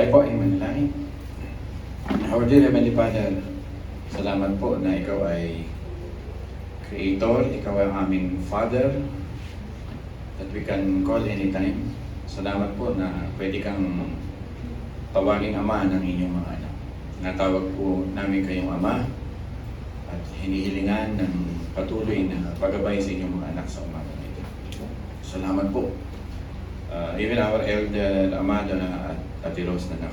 Tayo po ay manalangin. Our dear Heavenly Father, salamat po na ikaw ay Creator, ikaw ay aming Father that we can call anytime. Salamat po na pwede kang tawaging Ama ng inyong mga anak. Natawag po namin kayong Ama at hinihilingan ng patuloy na paggabay sa inyong mga anak sa umaga nito. Salamat po. Even our elder Amado at Ate Rose na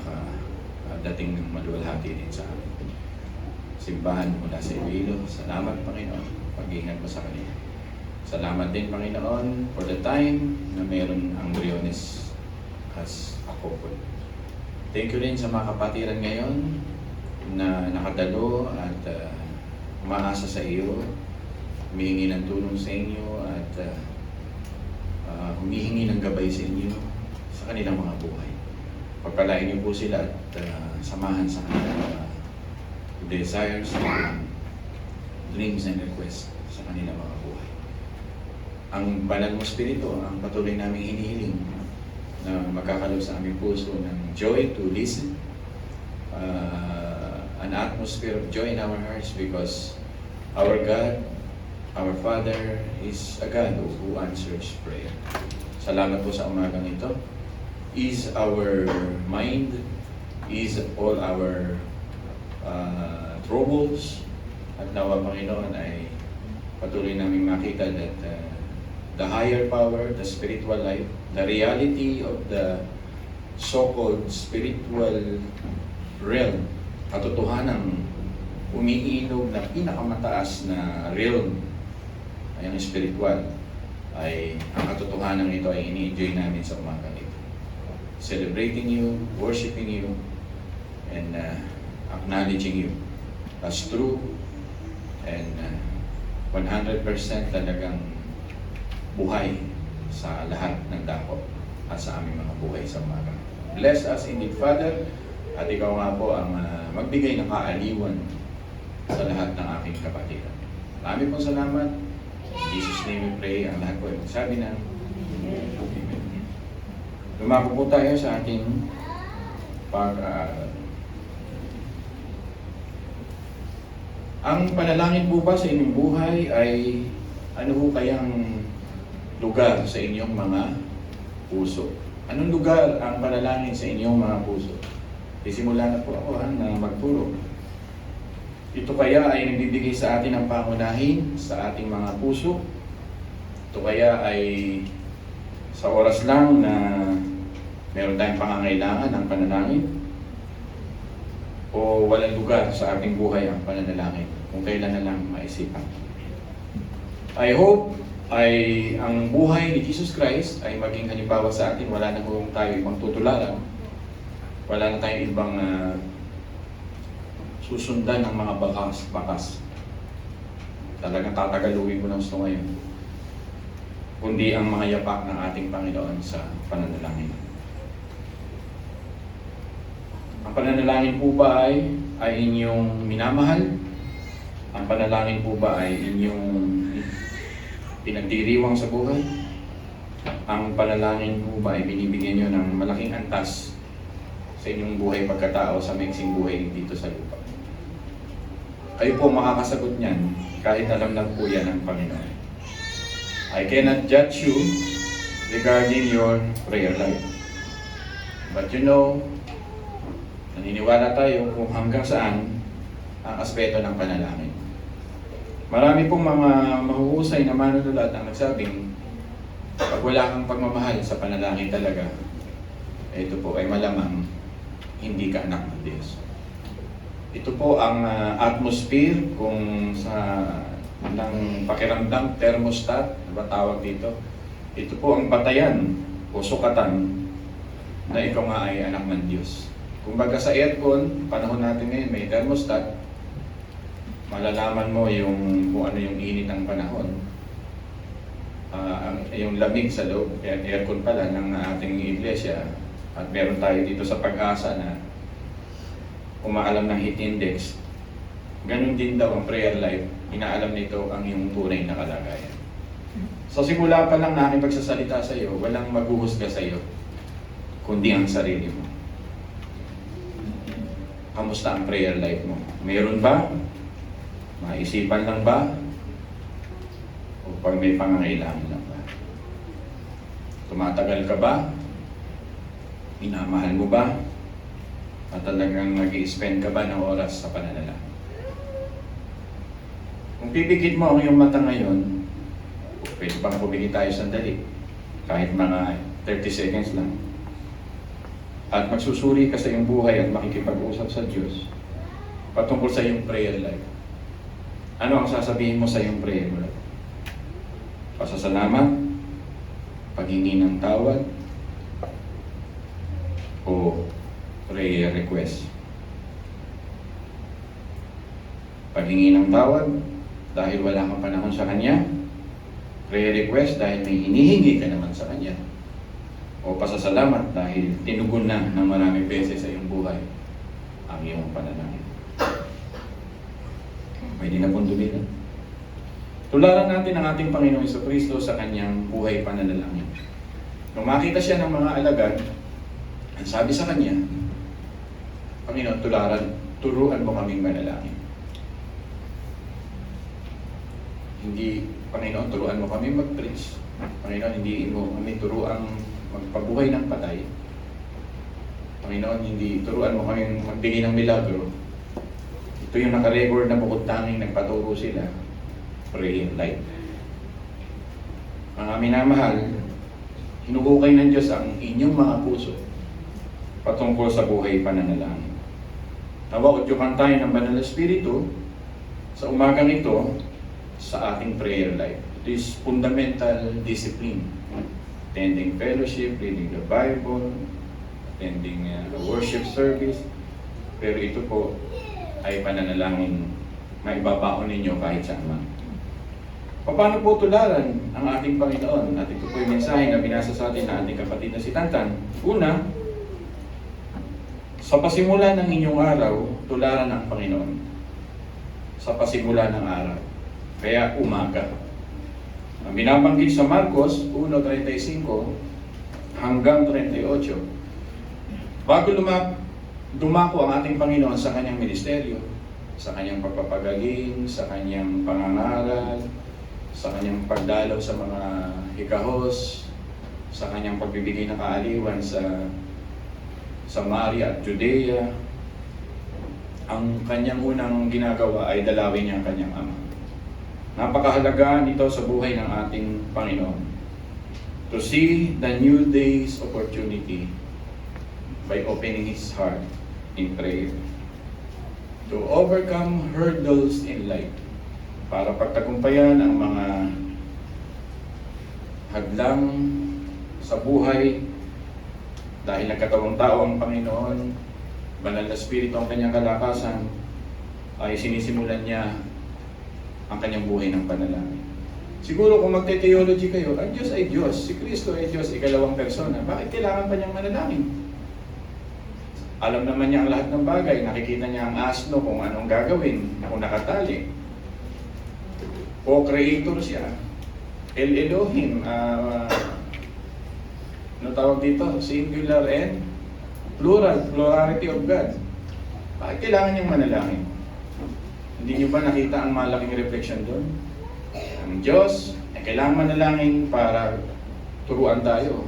dating maluwalhati din sa amin. Simbahan mula sa Iloilo. Salamat, Panginoon. Pag-ingat mo sa kanila. Salamat din, Panginoon, for the time na meron ang Briones as a couple. Thank you rin sa mga kapatiran ngayon na nakadalo at umaasa sa iyo, humihingi ng tulong sa inyo at humihingi ng gabay sa inyo sa kanilang mga buhay. Pagpalain niyo po sila at samahan sa kanilang mga desires, dreams and requests sa kanilang mga buhay. Ang banal mo Espiritu ang patuloy naming hinihiling na magkakalob sa aming puso ng joy to listen, an atmosphere of joy in our hearts because our God, our Father is a God who answers prayer. Salamat po sa umagang ito. Ease our mind, ease all our troubles, at nawa, Panginoon, ay patuloy naming makita that the higher power, the spiritual life, the reality of the so-called spiritual realm, katotohanang umiinog na pinakamataas na realm ay ang spiritual, ay ang katotohanan ito ay ini-enjoy namin sa umaga nito. Celebrating you, worshiping you, and acknowledging you as true and 100% talagang buhay sa lahat ng dako at sa aming mga buhay sa umaga. Bless us indeed, Father, at ikaw nga po ang magbigay ng kaaliwan sa lahat ng aking kapatiran. Marami pong salamat. In Jesus' name we pray. Ang lahat po ay magsabi ng Amen. Lumako po tayo sa ating pag-aaral. Ang panalangin po ba sa inyong buhay ay ano ho kayang lugar sa inyong mga puso? Anong lugar ang panalangin sa inyong mga puso? Isimula na po ako na magturo. Ito kaya ay nagbibigay sa atin ng pangunahin sa ating mga puso? Ito kaya ay sa oras lang na meron tayong pangangailangan ng panalangin? O walang lugar sa ating buhay ang pananalangin kung kailan na lang maisipan? I hope ay ang buhay ni Jesus Christ ay maging halimbawa sa atin. Wala na kung tayo ibang tutularan. Wala na tayong ibang susundan ng mga bakas. Talagang tatagaluin ko ng gusto ngayon. Kundi ang mga yapak ng ating Panginoon sa pananalangin. Ang pananalangin po ba ay inyong minamahal? Ang panalangin po ba ay inyong pinagdiriwang sa buhay? Ang panalangin po ba ay binibigyan nyo ng malaking antas sa inyong buhay pagkatao sa maiksing buhay dito sa lupa? Kayo po makakasagot niyan kahit alam na po yan ng Panginoon. I cannot judge you regarding your prayer life. But you know, naniniwala tayo kung hanggang saan ang aspeto ng panalangin. Marami pong mga mahuhusay na manunulat ang nagsabing pag wala kang pagmamahal sa panalangin talaga, ito po ay malamang hindi ka anak ng Diyos. Ito po ang atmosphere kung sa ng pakiramdam, thermostat, ano ba tawag dito? Ito po ang batayan o sukatan na ikaw nga ay anak ng Diyos. Kung baga sa aircon, panahon natin ngayon may thermostat, malalaman mo kung ano yung init ng panahon. Yung lamig sa loob, aircon pala ng ating iglesia. At meron tayo dito sa Pag-asa na umaalam ng heat index. Ganun din daw ang prayer life, inaalam nito ang iyong tunay na kalagayan. So simula pa lang na aking pagsasalita sa iyo, walang maghuhusga sa iyo, kundi ang sarili mo. Kamusta ang prayer life mo? Meron ba? Maisipan lang ba? O pag may pangangailangan lang ba? Tumatagal ka ba? Minamahal mo ba? At talagang nag-i-spend ka ba ng oras sa pananalangin? Kung pipikit mo ang iyong mata ngayon, pwede bang pumikit tayo sandali? Kahit mga 30 seconds lang. At magsusuri ka sa iyong buhay at makikipag-usap sa Diyos patungkol sa iyong prayer life. Ano ang sasabihin mo sa iyong prayer life? Pasasalamat? Paghingi ng tawad? O prayer request? Paghingi ng tawad dahil wala kang panahon sa Kanya? Prayer request dahil may hinihingi ka naman sa Kanya? O pasasalamat dahil tinugon na ng maraming beses sa iyong buhay ang iyong panalangin? Pwede na pong dumilan. Tularan natin ang ating Panginoong Jesucristo sa Kanyang buhay pananalangin. Nung makita siya ng mga alagad, ang sabi sa Kanya, Panginoon, turuan mo kaming manalangin. Hindi, Panginoon, turuan mo kami mag-preach. Panginoon, hindi mo kami turuan magpabuhay ng patay. Panginoon, hindi turuan mo kami magbigay ng milagro. Ito yung nakarecord na bukod tanging nagpaturo sila. Prayer life. Mga minamahal, hinukukay ng Diyos ang inyong mga puso patungkol sa buhay pananalangin. Nawa, udyukan tayo ng Banal na Espiritu sa umagang ito sa ating prayer life. It is fundamental discipline. Attending fellowship, reading the Bible, attending worship service. Pero ito po ay pananalangin maibabaon ninyo kahit saan man. Paano po tularan ang ating Panginoon? At ito po yung mensahe na binasa sa atin na ating kapatid na si Tantan. Una, sa pasimula ng inyong araw, tularan ang Panginoon. Sa pasimula ng araw. Kaya umaga. Ang binabanggit sa Marcos 1:35 hanggang 38. Bago dumako ang ating Panginoon sa kanyang ministeryo, sa kanyang pagpapagaling, sa kanyang pangangaral, sa kanyang pagdalaw sa mga hikahos, sa kanyang pagbibigay ng kaaliwan sa Samaria at Judea, ang kanyang unang ginagawa ay dalawin niya ang kanyang ama. Napakahalaga nito sa buhay ng ating Panginoon. To see the new day's opportunity by opening His heart in prayer. To overcome hurdles in life. Para pagtagumpayan ang mga hadlang sa buhay dahil nagkatawang tao ang Panginoon, Banal na Espiritu ang kanyang kalakasan, ay sinisimulan niya ang kanyang buhay ng panalangin. Siguro kung magte-theology kayo, ang Diyos ay Diyos, si Kristo ay Diyos, ikalawang persona. Bakit kailangan pa niyang manalangin? Alam naman niya ang lahat ng bagay, nakikita niya ang asno kung anong gagawin, kung nakatali. O creator siya. El Elohim, ano tawag dito? Singular and plural, plurality of God. Bakit kailangan niyang manalangin? Hindi niyo ba nakita ang malaking reflection doon? Ang Diyos ay kailangan manalangin para turuan tayo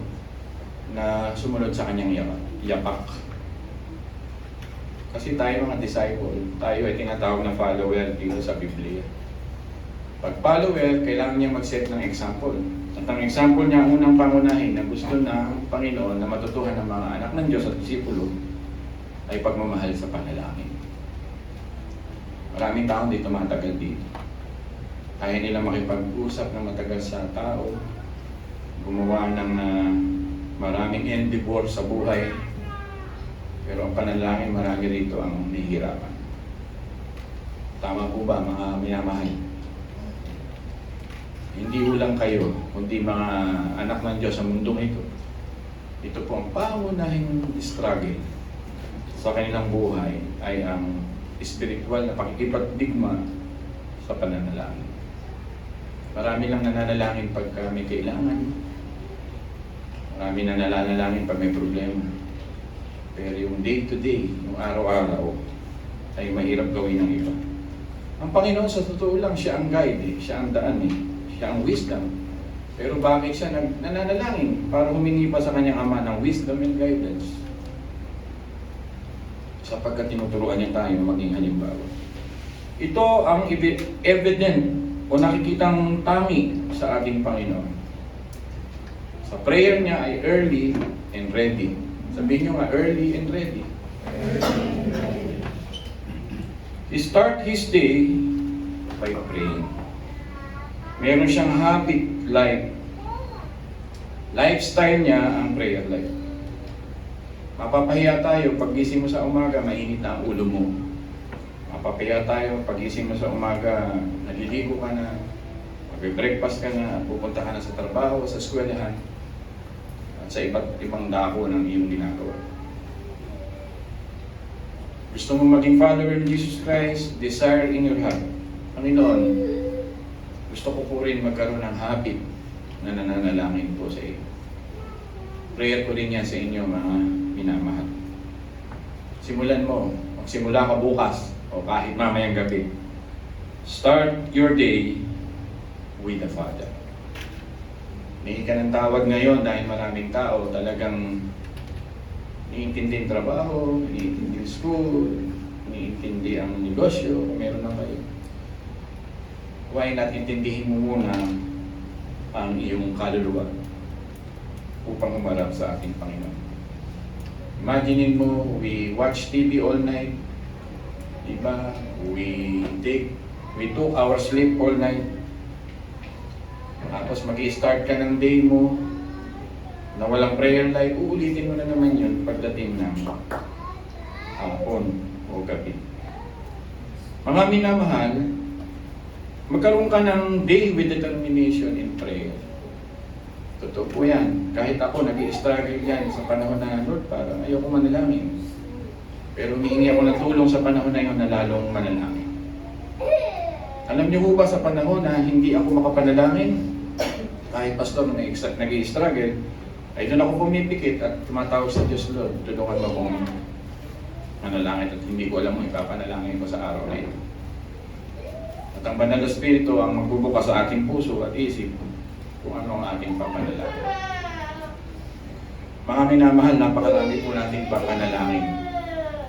na sumunod sa kanyang yapak. Kasi tayo mga disciple, tayo ay tinatawag na follower dito sa Biblia. Pag follower, kailangan niya mag-set ng example. At ang example niya, ang unang pangunahin na gusto ng Panginoon na matutuhan ng mga anak ng Diyos at disipulo ay pagmamahal sa panalangin. Maraming taong dito matagal dito. Kaya nila makipag-usap ng matagal sa tao, gumawa ng maraming endeavor sa buhay, pero ang panalangin marami rito ang nahihirapan. Tama po ba mga minamahal? Hindi lang kayo, kundi mga anak ng Diyos sa mundong ito. Ito po ang pangunahing struggle sa kanilang buhay ay ang spiritual na pakikipagdigma sa pananalangin. Marami lang nananalangin pagka may kailangan. Marami nananalangin pag may problema. Pero yung day to day, yung araw-araw, ay mahirap gawin ng iba. Ang Panginoon sa totoo lang, siya ang guide eh. Siya ang daan eh. Siya ang wisdom. Pero bakit siya nananalangin para humingi pa sa kanyang Ama ng wisdom and guidance? Sapagkat tinuturuan niya tayo maging halimbawa. Ito ang evident o nakikitang tangi sa ating Panginoon. Sa prayer niya ay early and ready. Sabihin niyo nga, early and ready. He start his day by praying. Meron siyang habit life. Lifestyle niya ang prayer life. Mapapahiya tayo pag gising mo sa umaga, mainit na ang ulo mo. Mapapahiya tayo pag gising mo sa umaga, naliligo ka na, mag-breakfast ka na, pupunta ka na sa trabaho, sa eskwelahan, at sa iba't ibang dako ng iyong ginagawa. Gusto mo maging follower ni Jesus Christ, desire in your heart. Panginoon, gusto ko po rin magkaroon ng habit na nananalangin po sa iyo. Prayer ko rin yan sa inyo, mga minamahal. Simulan mo, magsimula ka bukas o kahit mamayang gabi. Start your day with the Father. Hindi ka ng tawag ngayon dahil maraming tao talagang iniintindi ang trabaho, iniintindi ang school, iniintindi ang negosyo, meron na kayo. Why not intindihin mo muna ang iyong kaluluwa upang umarap sa ating Panginoon. Imaginein mo, we watch TV all night, diba? We took our sleep all night. Tapos mag-i-start ka ng day mo na walang prayer life, uulitin mo na naman yun pagdating ng hapon o gabi. Mga minamahal, magkaroon ka ng day with determination in prayer. Totoo po yan. Kahit ako, nag-i-struggle yan sa panahon na, Lord, parang ayoko manalangin. Pero humihingi ako ng tulong sa panahon na yun na lalong manalangin. Alam niyo po ba sa panahon na hindi ako makapanalangin, kahit pastor na nag-i-struggle, ay doon ako pumipikit at tumatawag sa Diyos, Lord, tulungan mo akong manalangin at hindi ko alam kung ipapanalangin ko sa araw na ito. At ang Banal na Espiritu ang magbubukas sa ating puso at isip kung ano ang ating papanalangin. Mga minamahal, napakarami po nating papanalangin.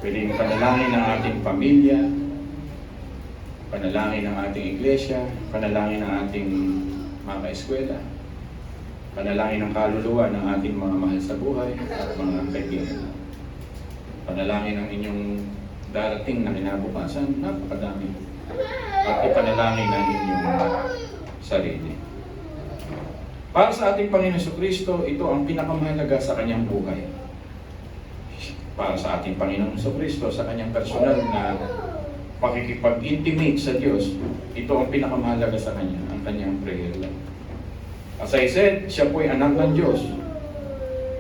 Pwedeng panalangin ng ating pamilya, panalangin ng ating iglesia, panalangin ng ating mga kaeskwela, panalangin ng kaluluwa ng ating mga mahal sa buhay at mga kaibigan. Panalangin ng inyong darating na kinabukasan, napakadami. At ipanalangin ng inyong sarili. Para sa ating Panginoon Jesucristo, ito ang pinakamahalaga sa kanyang buhay. Para sa ating Panginoon Jesucristo, sa kanyang personal na pakikipag-intimate sa Diyos, ito ang pinakamahalaga sa kanya, ang kanyang prayer life. As I said, siya po ay anak ng Diyos.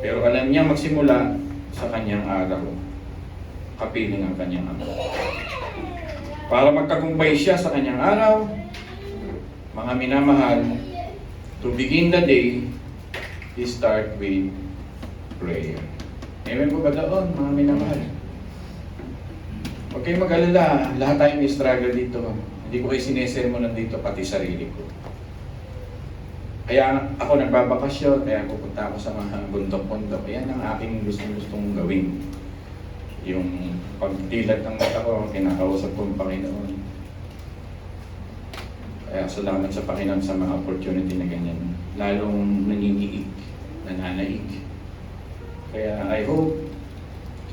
Pero alam niya magsimula sa kanyang araw. Kapiling ang kanyang ama. Para magtagumpay siya sa kanyang araw, mga minamahal, to begin the day, he start with prayer. Amen po ba doon, mga minamahal? Huwag kayong mag-alala, lahat tayo may struggle dito. Hindi ko kayo sinesermonan dito, pati sarili ko. Kaya ako nagbabakasyon, kaya pupunta ako sa mga bundok-bundok. Yan ang aking gustong gawin. Yung pagdilat ng mata ko, kinakausap ko ang Panginoon. Kaya salamat sa Panginoon sa mga opportunity na ganyan. Lalong naniniig, nananaig. Kaya I hope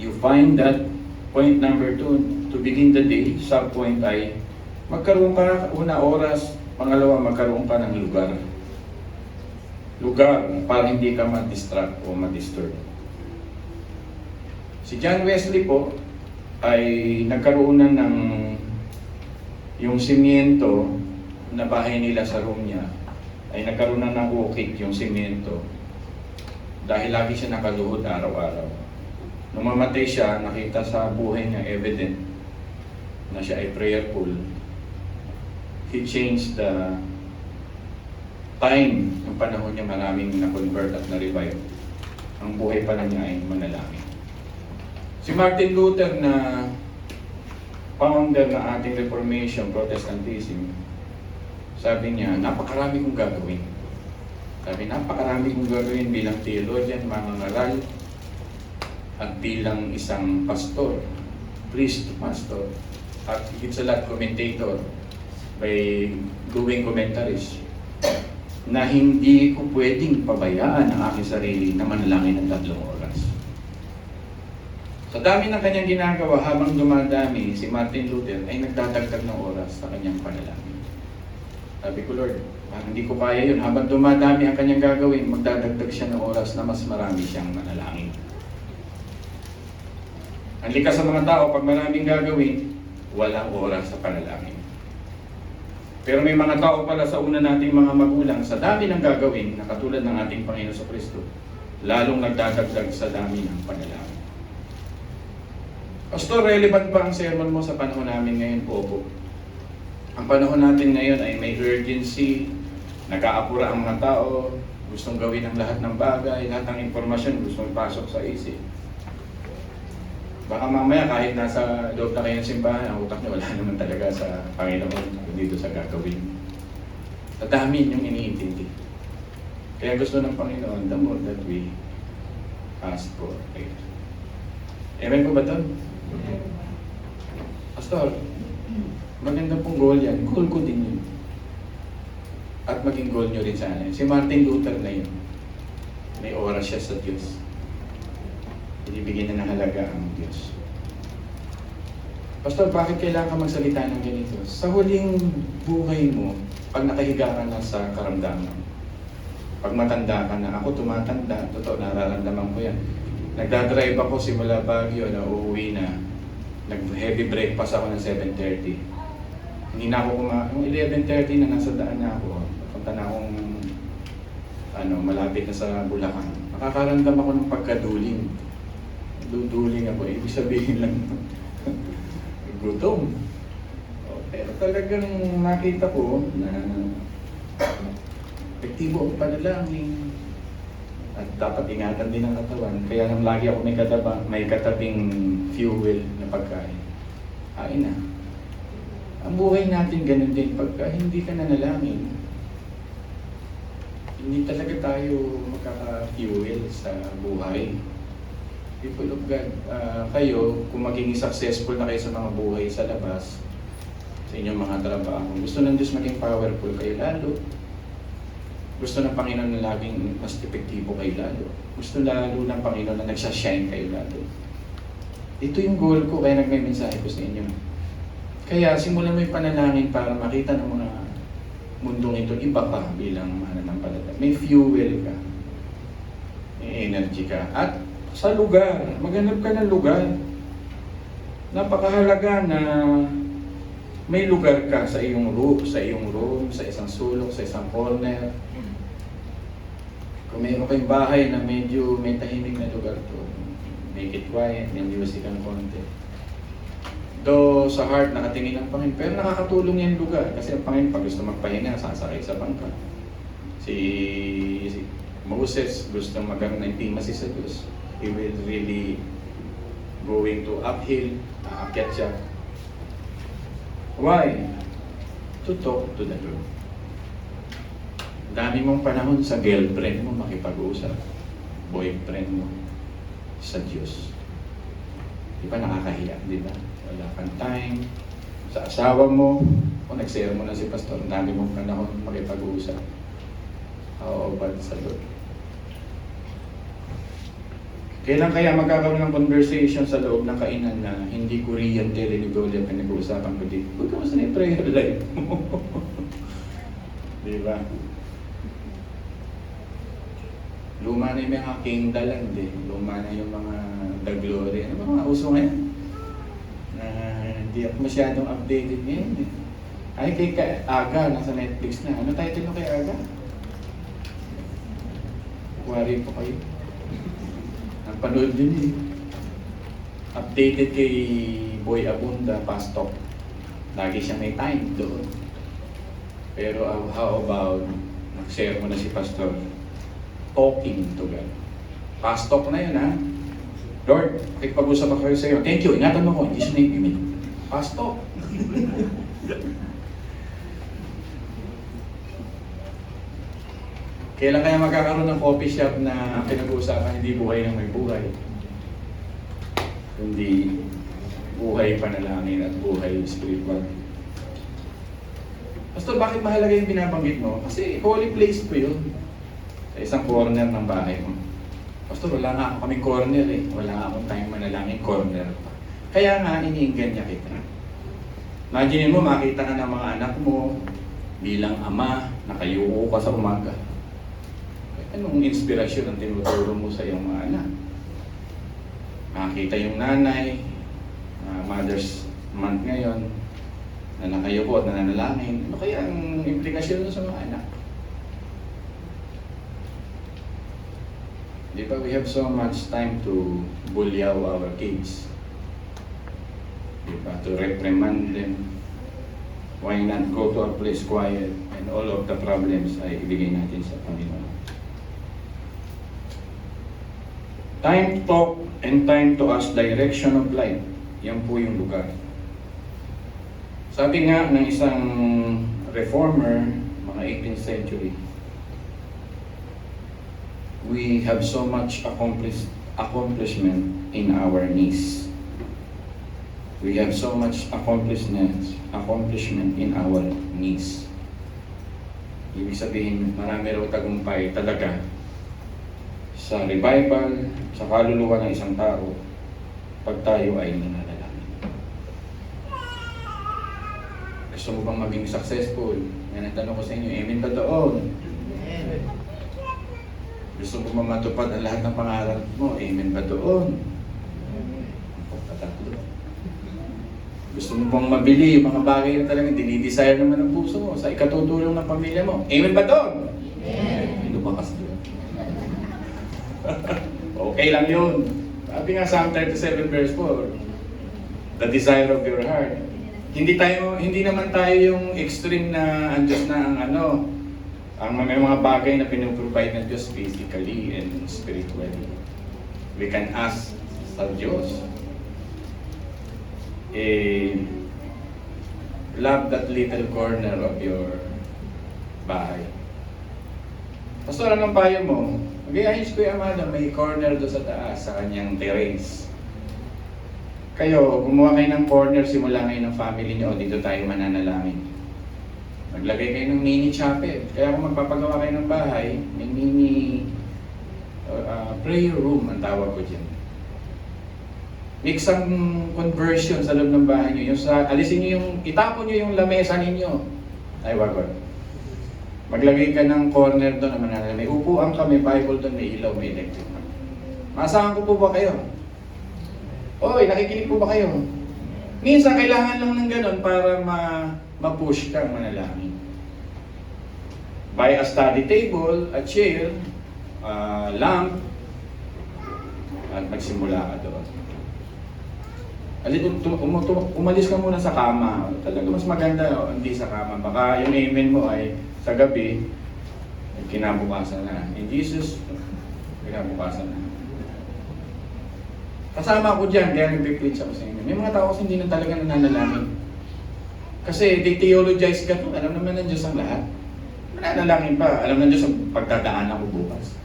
you find that point number 2, to begin the day. Sub-point ay magkaroon ka, una oras, pangalawa magkaroon ka ng lugar. Lugar para hindi ka ma-distract o ma-disturb. Si John Wesley po ay nagkaroon na ng yung simiento na bahay nila sa room niya ay nagkaroon na ng ukit yung simiento dahil lagi siya nakaluhod araw-araw. Nung mamatay siya, nakita sa buhay niya evident na siya ay prayerful. He changed the time, yung panahon niya maraming na-convert at na-revive. Ang buhay pala niya ay manalangin. Si Martin Luther na founder ng ating Reformation, Protestantism, sabi niya, napakarami kong gagawin. Sabi, napakarami kong gagawin bilang theologian, mangangaral, at bilang isang pastor, priest, pastor, at higit sa lahat, commentator, by doing commentaries, na hindi ko pwedeng pabayaan ang aking sarili na manalangin ng 3 oras. Sa dami ng kanyang ginagawa, habang dumadami, si Martin Luther ay nagdadagdag ng oras sa kanyang panalangin. Sabi ko, Lord, hindi ko kaya yun. Habang dumadami ang kanyang gagawin, magdadagdag siya ng oras na mas marami siyang manalangin. Ang likas sa mga tao, pag maraming gagawin, walang oras sa panalangin. Pero may mga tao pala sa una nating mga magulang, sa dami ng gagawin, na katulad ng ating Panginoon sa Kristo, lalong nagdadagdag sa dami ng panalangin. Pastor, relevant ba ang sermon mo sa panahon namin ngayon? Opo. Ang panahon natin ngayon ay may urgency, nag-aapura ang mga tao, gustong gawin ang lahat ng bagay, lahat ng impormasyon gustong ipasok sa isip. Baka mamaya kahit nasa loob na kayo ng simbahan, ang utak niyo wala naman talaga sa Panginoon dito sa gagawin. Sa dami yung iniintindi. Kaya gusto ng Panginoon, the more that we ask for prayer. Amen po ba ito? Pastor, maganda pong goal yan. Goal ko din yun. At maging goal nyo rin sana. Si Martin Luther na yun. May oras siya sa Diyos. Binibigyan na ng halaga ang Diyos. Pastor, bakit kailangan ka magsalita ng ganito? Sa huling buhay mo, pag nakahiga ka na sa karamdaman, pag matanda ka na, ako tumatanda, totoo, nararamdaman ko yan. Nagdadrive ako simula Baguio na uuwi na. Nag-heavy breakfast ako ng 7:30. Hindi na ako yung 11:30 na nasa daan na ako. Punta na akong malapit na sa Bulacan. Nakakaramdam ako ng pagkaduling. Duduling ako. Ibig sabihin lang gutom. Pero talagang nakita ko na epektibo ang panalangin. At dapat ingatan din ang katawan. Kaya nang lagi ako may katabing fuel na pagkain. Kain na. Ang buhay natin ganun din pagka hindi ka nanalangin. Hindi talaga tayo makaka-fuel sa buhay. People of God, kayo, kung maging successful na kayo sa mga buhay sa labas, sa inyong mga trabaho, gusto ng Diyos maging powerful kayo lalo. Gusto ng Panginoon na laging mas epektibo kayo lalo. Gusto lalo ng Panginoon na nagsashine kayo lalo. Ito yung goal ko, kaya nagme-mensahe ko sa inyo. Kaya simulan mo yung panalangin para makita ng mga mundong ito, iba pa bilang mananampalataya. May fuel ka. May energy ka. At sa lugar, maghanap ka ng lugar. Napakahalaga na may lugar ka sa iyong room, sa isang sulok, sa isang corner. Kung mayroon kayong bahay na medyo may tahimik na lugar to, make it quiet, may music ang konti. Do sa heart nakatingin ang Panginoon, pero nakakatulong yung lugar kasi ang Panginoon pag gusto magpahinga, sasakay sa bangka. Si Moses gusto magkaroon ng intimacy sa Diyos. He will really going to uphill, aakyat siya. Why? To talk to the Lord. Dami mong panahon sa girlfriend mo makipag-usap, boyfriend mo, sa Diyos. Di ba nakakahiya, di ba? Wala kang time. Sa asawa mo, kung nag-share mo na si Pastor, dami mong panahon makipag-usap. How about sa Lord? Kailan kaya magkakaroon ng conversation sa loob ng kainan na hindi Korean telenovela pinag-uusapan ko dito? Huwag ka mas na yung prayer life mo. Di ba? Luma na yung mga King Daland eh. Luma na yung mga The Glory. Ano ba mga uso ngayon? Hindi ako masyadong updated ngayon eh. Ay kay Aga, nasa Netflix na. Ano title mo kay Aga? Worry po kayo. Napanood din eh. Updated kay Boy Abunda, Pastok. Lagi siya may time doon. Pero how about nag-share mo na si Pastor? Talking to God. Pastok na yun ha. Lord, pag-usap ako kayo sa iyo. Thank you, ingatan mo ko. In Jesus' name, amen. Pasto. Kailan kaya magkakaroon ng coffee shop na ang pinag-uusapan hindi buhay ng may buhay, kundi buhay panalangin at buhay spiritual? Pastor, bakit mahalaga yung binabanggit mo? Kasi holy place po yun. Sa isang corner ng bahay mo. Pastor, wala nga ako kaming corner eh. Wala nga akong time manalangin, corner pa. Kaya nga, iniingganya kita. Imagine mo, makita ka ng mga anak mo bilang ama, nakayuko ka sa umaga. Anong inspirasyon ang tinuturo mo sa iyong mga anak? Makita yung nanay, Mother's Month ngayon, na nakayuko at nananalangin. Ano kaya ang implikasyon nun sa mga anak? Di ba, we have so much time to bulyaw our kids. Di ba, to reprimand them. Why not go to a place quiet and all of the problems ay ibigay natin sa Panginoon? Time to talk and time to ask direction of life. Yan po yung lugar. Sabi nga ng isang reformer, mga 18th century, we have so much accomplishment in our knees. We have so much accomplishment in our knees. Ibig sabihin, marami raw tagumpay talaga sa revival, sa kaluluwa ng isang tao, pag tayo ay nananalangin. Gusto mo bang maging successful? Yan ang tanong ko sa inyo. Amen ba doon? Amen. Gusto mo bang matupad ang lahat ng pangarap mo? Amen ba doon? Amen. Patatlo. Gusto mo bang mabili yung mga bagay na talagang dinidesire naman ng puso mo sa ikatutulong ng pamilya mo? Amen ba doon? Amen. Lumakas doon. Okay lang yun. Sabi nga Psalm 37 verse 4, the desire of your heart. Hindi naman tayo yung extreme na ang Diyos na ang may mga bagay na pinuprovide ng Diyos physically and spiritually. We can ask sa Diyos. Love that little corner of your bahay. Pastor, anong payo mo? Mag-iayos ko yung Amada, may corner doon sa taas, sa kanyang terrace. Kayo, gumawa kayo ng corner, simula ngayon ng family nyo, dito tayo mananalangin. Maglagay kayo ng mini chapel. Kaya kung magpapagawa kayo ng bahay, may mini prayer room, ang tawag ko dyan. Make some conversion sa loob ng bahay nyo. Alisin nyo itapon nyo yung lamesa ninyo. Ay, wag. Maglagay ka ng corner doon na mananalangin. May upuan ka, may Bible doon, may ilaw, may electric. Maasahan ko po ba kayo? Oy, nakikinig po ba kayo? Minsan kailangan lang ng ganun para ma-push kang manalangin. Buy a study table, a chair, lamp, at magsimula ka doon. Umalis ka muna sa kama. Talaga mas maganda hindi sa kama. Baka yung amen mo ay sa gabi, kinabukasan na. In Jesus, kinabukasan na. Kasama ako dyan, kaya nag-preach ako sa inyo. May mga tao kasi hindi na talaga nananalangin. Kasi they theologize ka to. Alam naman ng Diyos ang lahat. Mananalangin pa. Alam ng Diyos ang pagdadaan ako bukas.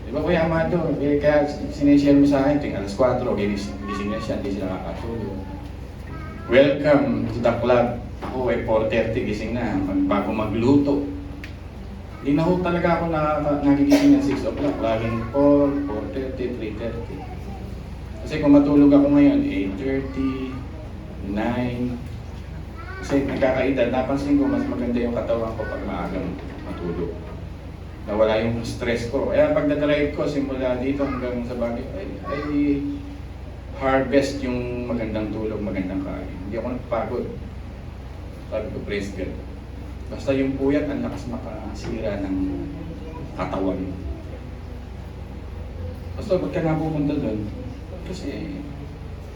Diba Kuya Amado? Kaya sinishare mo sa akin, ting alas 4, gising na siya, hindi sila kakatulog. Welcome to the club. Ako ay 4:30 gising na, bago magluto. Hindi na ho talaga ako nagigising ng 6 o'clock. Laging 4, 4:30, 3:30. Kasi kung matulog ako ngayon, 8:30, 9. Kasi nagkakaedad, napansin ko mas maganda yung katawan ko pag maagang matulog. Nawala yung stress ko. Kaya pagdadrive ko, simula dito hanggang sa bagay, ay harvest yung magandang tulog, magandang kain. Hindi ako nagpagod. Sabi ko, praise God. Basta yung puyat, ang lakas makasira ng katawan. Basta ba't ka na pumunta doon? Kasi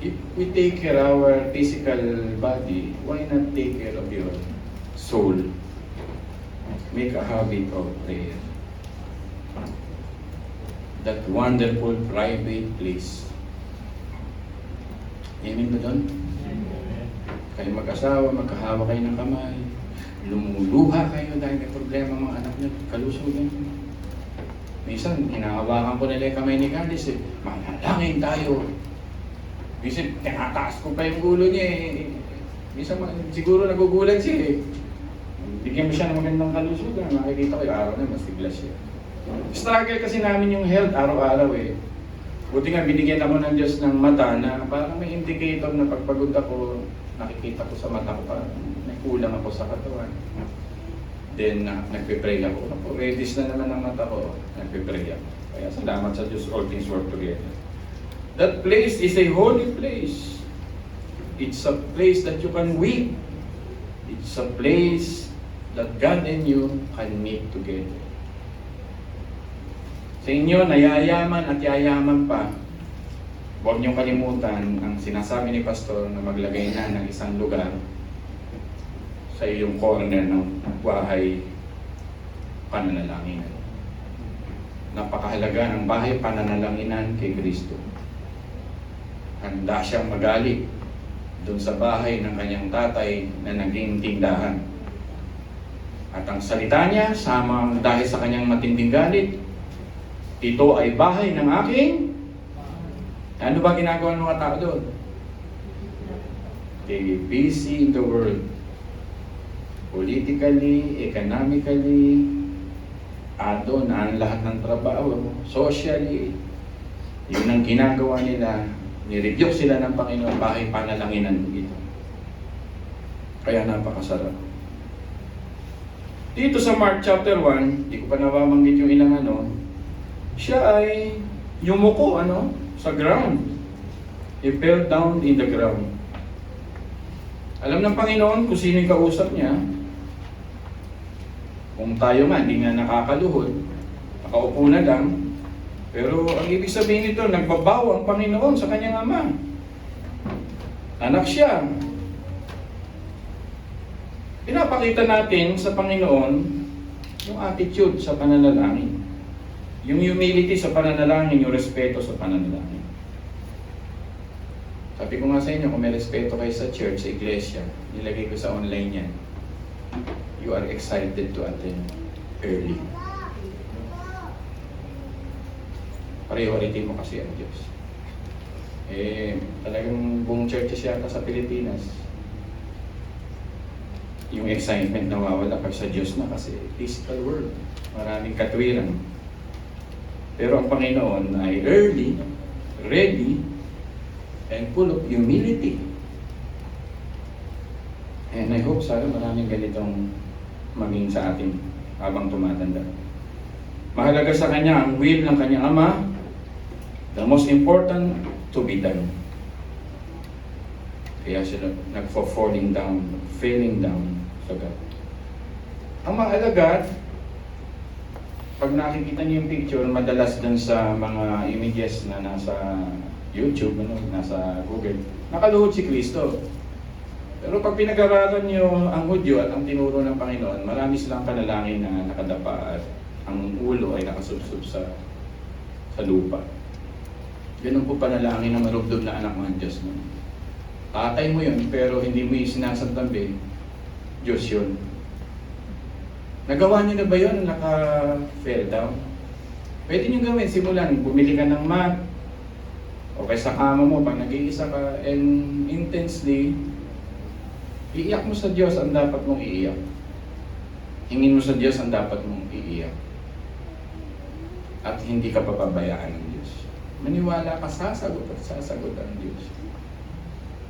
if we take care of our physical body, why not take care of your soul? Make a habit of prayer. that wonderful private place. Amen ba doon? Kayo mag-asawa, magkahawa kayo ng kamay, lumuluha kayo dahil may problema mga anak niyo, kalusugan. Minsan, hinahawakan ko nila yung kamay ni Candice manalangin tayo. Minsan, tinataas ko pa yung ulo niya eh. Minsan, siguro nagugulat siya eh. Bigyan mo siya ng magandang kalusugan, makikita ko yung araw na masigla siya. Struggle kasi namin yung health araw-araw eh. Buti nga binigyan ako ng Diyos ng mata na parang may indicator na pagpagod ako, nakikita ko sa mata ko parang may kulang ako sa katawan. Then nagpe-pray ako. Redis na naman ang mata ko, nagpe-pray ako. Kaya salamat sa Diyos, all things work together. That place is a holy place. It's a place that you can weep. It's a place that God and you can meet together. Sa inyo, nayayaman at yayaman pa. Huwag niyong kalimutan ang sinasabi ni Pastor na maglagay na ng isang lugar sa iyong corner ng bahay pananalanginan. Napakahalaga ng bahay pananalanginan kay Kristo. Handa siyang magalit doon sa bahay ng kanyang tatay na naging tindahan. At ang salita niya, dahil sa kanyang matinding galit, ito ay bahay ng aking. Ano ba ginagawa ng mga tao doon? They busy in the world. Politically, economically, doon ang lahat ng trabaho, socially, yun ang ginagawa nila. Nirebuke sila ng Panginoon, bahay panalanginan ito. Kaya napakasarap. Dito sa Mark chapter 1, di ko pa nababanggit yung ilang siya ay yumuko sa ground. He fell down in the ground. Alam ng Panginoon kung sino yung kausap niya. Kung tayo nga, hindi nga nakakaluhod, nakaupo na lang. Pero ang ibig sabihin nito, nagbabaw ang Panginoon sa kanyang ama. Anak siya. Pinapakita natin sa Panginoon yung attitude sa pananalangin. Yung humility sa pananalangin, yung respeto sa pananalangin. Sabi ko nga sa inyo, kung may respeto kayo sa church, sa iglesia, nilagay ko sa online yan. You are excited to attend early. Priority mo kasi ang Diyos. Talagang buong churches yata sa Pilipinas, yung excitement nawawala pa sa Diyos na kasi physical world. Maraming katwiran. Pero ang Panginoon ay early, ready, and full of humility. And I hope sana maraming ganitong maging sa atin habang tumatanda. Mahalaga sa Kanya ang will ng Kanyang Ama, the most important to be done. Kaya sila nagfo-falling down, failing down sa God. Ang mga alagad, pag nakikita niyo yung picture, madalas dun sa mga images na nasa YouTube, nasa Google, nakaluhod si Kristo. Pero pag pinag-aralan niyo ang Hudyo at ang tinuro ng Panginoon, marami silang panalangin na nakadapa at ang ulo ay nakasubsob sa lupa. Ganun po panalangin ng marubdob na anak ng Diyos. Tatay mo yun, pero hindi mo yung sinasantabi, Diyos yun. Nagawa niyo na ba yun? Naka-fell down? Pwede niyo gawin. Simulan, bumili ka ng mat. O kaya sa kama mo, pag nag-iisa ka and intensely, iiyak mo sa Diyos ang dapat mong iiyak. Hingin mo sa Diyos ang dapat mong iiyak. At hindi ka papabayaan ng Diyos. Maniwala ka, sasagot at sasagot ang Diyos.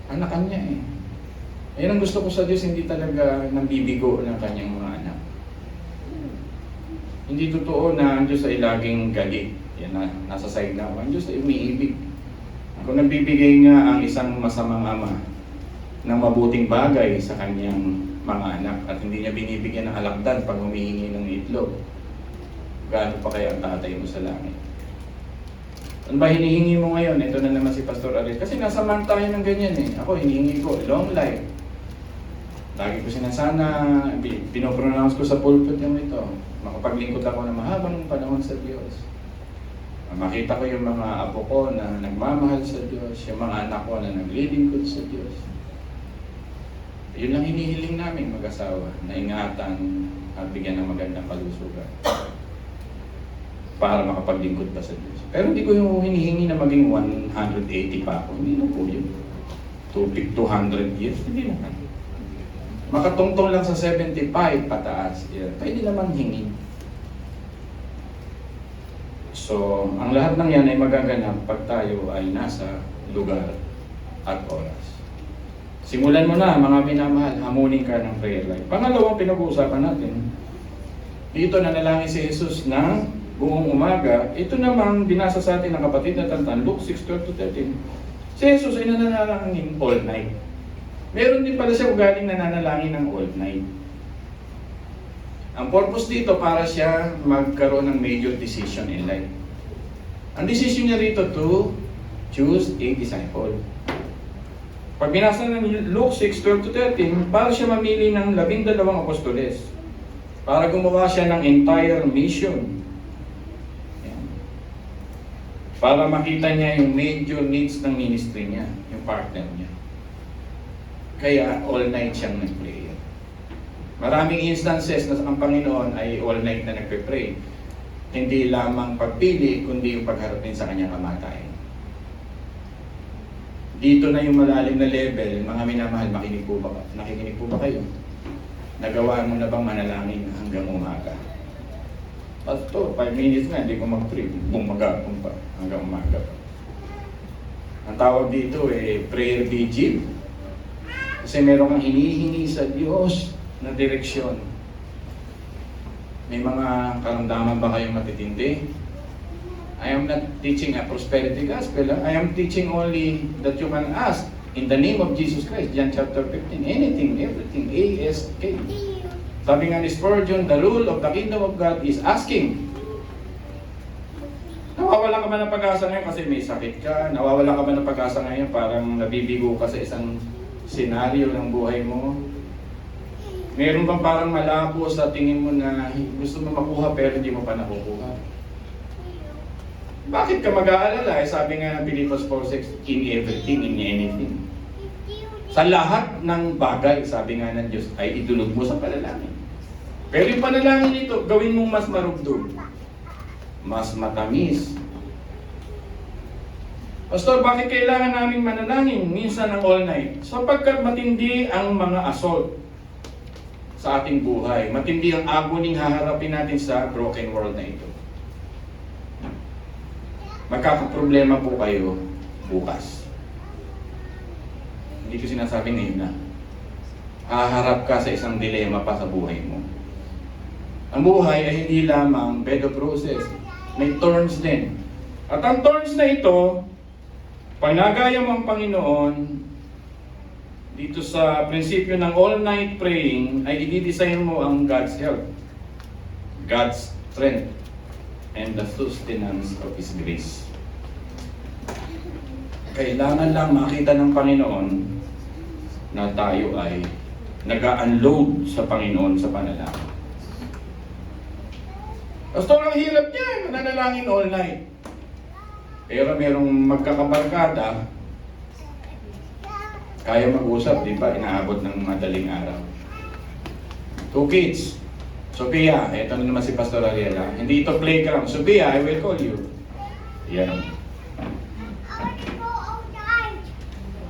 Anakan niya eh. Ayan ang gusto ko sa Diyos, hindi talaga nambibigo ng kanyang mga anak. Hindi totoo na ang Diyos ay laging galit. Yan na, nasa side na ako. Ang Diyos ay umiibig. Kung nagbibigay nga ang isang masamang ama ng mabuting bagay sa kanyang mga anak at hindi niya binibigyan ng alakdan pag humihingi ng itlog, gaano pa kaya ang tatay mo sa langit? Ano ba hinihingi mo ngayon? Ito na naman si Pastor Ariel. Kasi nasa man tayo ng ganyan eh. Ako hinihingi ko, long life. Lagi ko sinasana, pinopronounce ko sa pulpit yung ito. Makapaglingkod ako ng mahabang panahon sa Diyos. Makita ko yung mga apo ko na nagmamahal sa Diyos, yung mga anak ko na naglilingkod sa Diyos. Yun lang hinihiling namin mag-asawa, na ingatan at bigyan ng magandang kalusugan para makapaglingkod pa sa Diyos. Pero hindi ko yung hinihingi na maging 180 pa ako. Hindi na po yun. 200 years, hindi naman. Makatungtong lang sa 75 pataas, pwede naman hingin. So, ang lahat ng yan ay magaganap pag tayo ay nasa lugar at oras. Simulan mo na, mga minamahal, hamunin ka ng prayer life. Pangalawang pinag-uusapan natin, dito nanalangin si Jesus ng buong umaga. Ito namang binasa sa atin ng kapatid na Tantan, Luke 6:12-13. Si Jesus ay nananalangin all night. Meron din pala siya ugaling nananalangin ng all night. Ang purpose dito para siya magkaroon ng major decision in life. Ang decision niya rito to choose a disciple. Pag binasa ng Luke 6:12-13, para siya mamili ng 12 apostoles para gumawa siya ng entire mission. Yan. Para makita niya yung major needs ng ministry niya, yung partner niya. Kaya all night siyang nag-pray. Maraming instances na ang Panginoon ay all night na nagpe-pray. Hindi lamang pagpili, kundi yung pagharapin sa kanyang kamatayan. Dito na yung malalim na level, mga minamahal, nakikinig po ba kayo? Nagawa mo na bang manalangin hanggang umaga? Pastor, 5 minutes na, hindi ko mag-pray. Bumagapon pa, hanggang umaga pa. Ang tawag dito prayer vigil. Kasi meron kang hinihingi sa Diyos na direksyon. May mga karamdaman ba kayong matitindi? I am not teaching a prosperity gospel. I am teaching only that you can ask in the name of Jesus Christ. John chapter 15. Anything, everything. A-S-K. Sabi nga ni Spurgeon, the rule of the kingdom of God is asking. Nawawala ka ba ng pag-asa ngayon kasi may sakit ka? Nawawala ka ba ng pag-asa ngayon parang nabibigo ka sa isang senaryo ng buhay mo? Meron bang parang malabo sa tingin mo na gusto mo makuha pero hindi mo pa nakukuha? Bakit ka mag-aalala? Sabi nga ng Philippians 4:6, in everything, in anything. Sa lahat ng bagay, sabi nga ng Diyos, ay idulog mo sa panalangin. Pero yung panalangin nito, gawin mong mas marugdog, mas matamis. Pastor, bakit kailangan naming manalangin minsan ng all night? Sapagkat matindi ang mga assault sa ating buhay. Matindi ang agoning haharapin natin sa broken world na ito. Magkakaproblema po kayo bukas. Hindi ko sinasabi ngayon na. Haharap ka sa isang dilema pa sa buhay mo. Ang buhay ay hindi lamang bed of roses. May thorns din. At ang thorns na ito, pag nagaya mo ang Panginoon, dito sa prinsipyo ng all-night praying, ay i-design mo ang God's help, God's strength, and the sustenance of His grace. Kailangan lang makita ng Panginoon na tayo ay nag-unload sa Panginoon sa panalangin. Pastor, ang hirap niyan, mananalangin all night. Pero merong magkakabarkada, kaya mag-usap, di ba? Inaabot ng madaling araw. 2 kids. Sophia, eto na naman si Pastor Ariela. Hindi ito playground. Sophia, I will call you. Yan.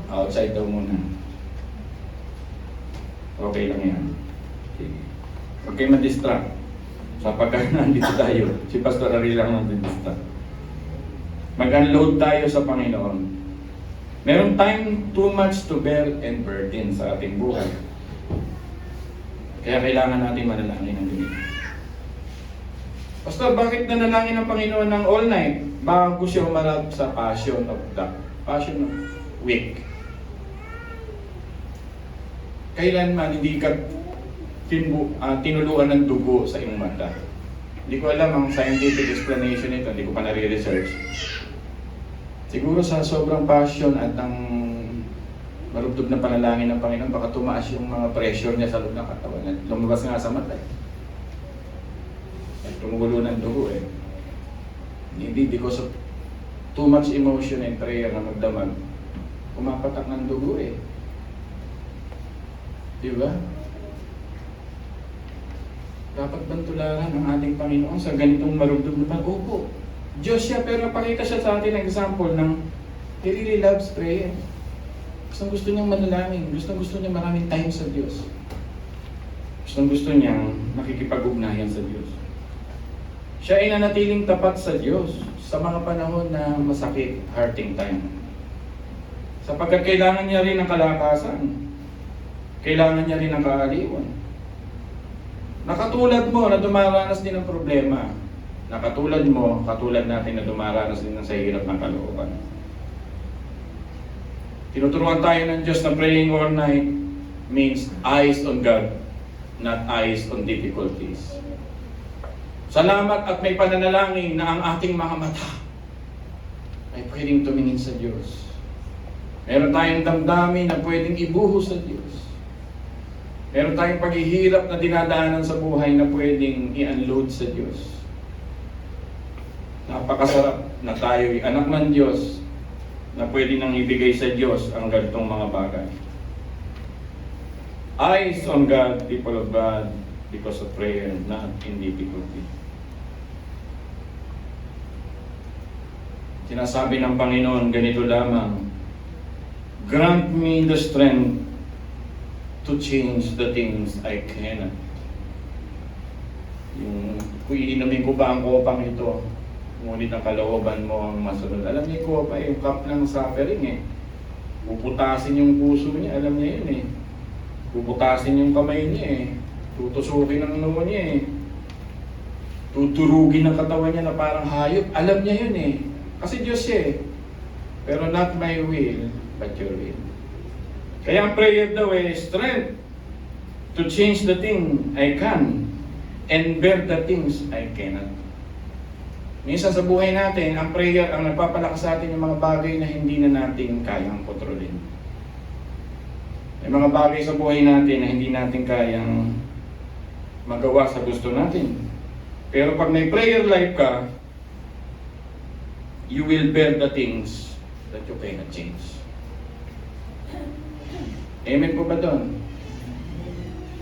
Outside daw muna. Okay lang yan. Sige. Huwag kayo ma-distract. Sapagkat nandito tayo, si Pastor Ariela lang nandito. Mag-unload tayo sa Panginoon. Meron tayong too much to bear and burden sa ating buhay. Kaya kailangan natin manalangin ng gabi. Pastor, bakit nanalangin ng Panginoon ng all night bago siya umarap sa passion of week? Kailanman hindi ka tinuluan ng dugo sa iyong mata. Hindi ko alam ang scientific explanation nito, hindi ko pa nare-research. Siguro sa sobrang passion at ang marugdog na panalangin ng Panginoon, baka tumaas yung mga pressure niya sa loob ng katawan. Lumabas nga sa mata. At tumugulo ng dugo . Hindi because of too much emotion and prayer na magdamag, pumapatak ng dugo eh. Di ba? Dapat bang tularan ang ating Panginoon sa ganitong marugdog na pag opo. Diyos siya, pero pakita siya sa atin ng example ng He really loves prayer. Gusto niyang manalangin. Gusto niya maraming time sa Diyos. Gusto niyang nakikipag-ugnayan sa Diyos. Siya ay nanatiling tapat sa Diyos sa mga panahon na masakit, hurting time. Sapagkat kailangan niya rin ng kalakasan. Kailangan niya rin ng kaaliwan. Nakatulad mo na dumaranas din ng problema. Nakatulad mo, katulad natin na dumaranas din sa hirap ng kalooban. Tinuturuan tayo ng Diyos na praying all night means eyes on God, not eyes on difficulties. Salamat at may pananalangin na ang ating mga mata ay pwedeng tumingin sa Diyos. Meron tayong damdamin na pwedeng ibuhos sa Diyos. Meron tayong paghihirap na dinadaanan sa buhay na pwedeng i-unload sa Diyos. Napakasarap na tayo'y anak ng Diyos na pwede nang ibigay sa Diyos ang ganitong mga bagay. Eyes on God, people of God, because of prayer, not in difficulty. Sinasabi ng Panginoon, ganito lamang, grant me the strength to change the things I cannot. Yung kung iinumin ko ba ang kopang ito, ngunit ang kalooban mo ang masunod. Alam niyo ko pa, yung cup ng suffering eh. Puputasin yung puso niya, alam niya yun eh. Puputasin yung kamay niya eh. Tutusukin ang noo niya eh. Tuturugin ang katawan niya na parang hayop. Alam niya yun eh. Kasi Diyos siya eh. Pero not my will, but your will. Kaya ang prayer daw eh, strength to change the thing I can and bear the things I cannot. Minsan sa buhay natin, ang prayer ang nagpapalakas sa atin yung mga bagay na hindi na natin kayang kontrolin. May mga bagay sa buhay natin na hindi natin kayang magawa sa gusto natin. Pero pag may prayer life ka, you will bear the things that you cannot change. Amen po ba doon?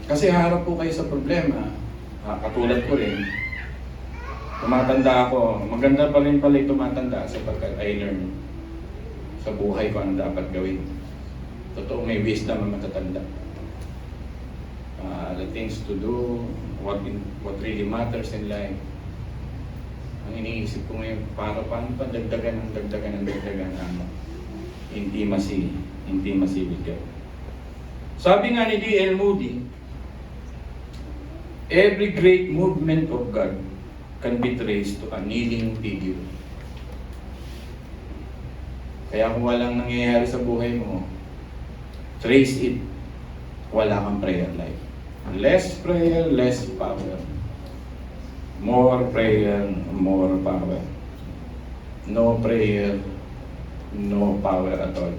Kasi harap po kayo sa problema. Katulad ko rin. Tumatanda ako. Maganda pa rin pala tumatanda sapagkat I learn sa buhay ko ang dapat gawin. Totoo, may wisdom ang matatanda. The things to do, what really matters in life. Ang iniisip ko ngayon, paano pa dagdagan ang intimacy with God. Sabi nga ni D.L. Moody, every great movement of God can be traced to a kneeling figure. Kaya kung walang nangyayari sa buhay mo, trace it, wala kang prayer life. Less prayer, less power. More prayer, more power. No prayer, no power at all.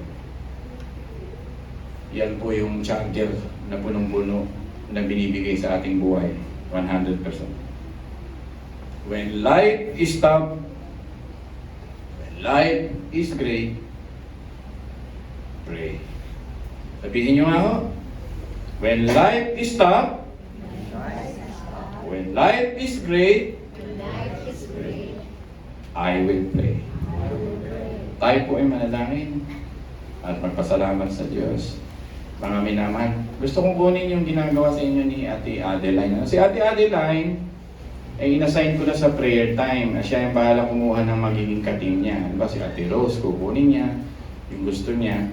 Yan po yung charger na punong-puno na binibigay sa ating buhay. 100%. When life is tough, when life is great, pray. Sabihin nyo nga ho. When life is tough, when life is great, I will pray. Tayo po ay manalangin at magpasalamat sa Diyos. Mga minamahal, gusto kong kunin yung ginagawa sa inyo ni Ate Adeline. Si Ate Adeline, ay inassign ko na sa prayer time. Siya yung bahala kumuha ng magiging kating niya. Diba si Ate Rose, kukunin niya yung gusto niya.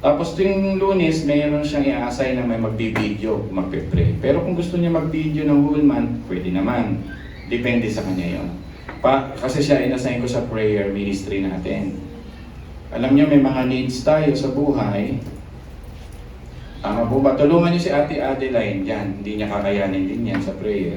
Tapos tuwing Lunes, mayroon siyang i-assign na may magbi-video, magpe-pray. Pero kung gusto niya mag-video ng whole month, pwede naman. Depende sa kanya yon. Kasi siya inassign ko sa prayer ministry natin. Alam niyo, may mga needs tayo sa buhay. Tama po ba? Tulungan niyo si Ate Adeline dyan. Hindi niya kakayanin din yan sa prayer.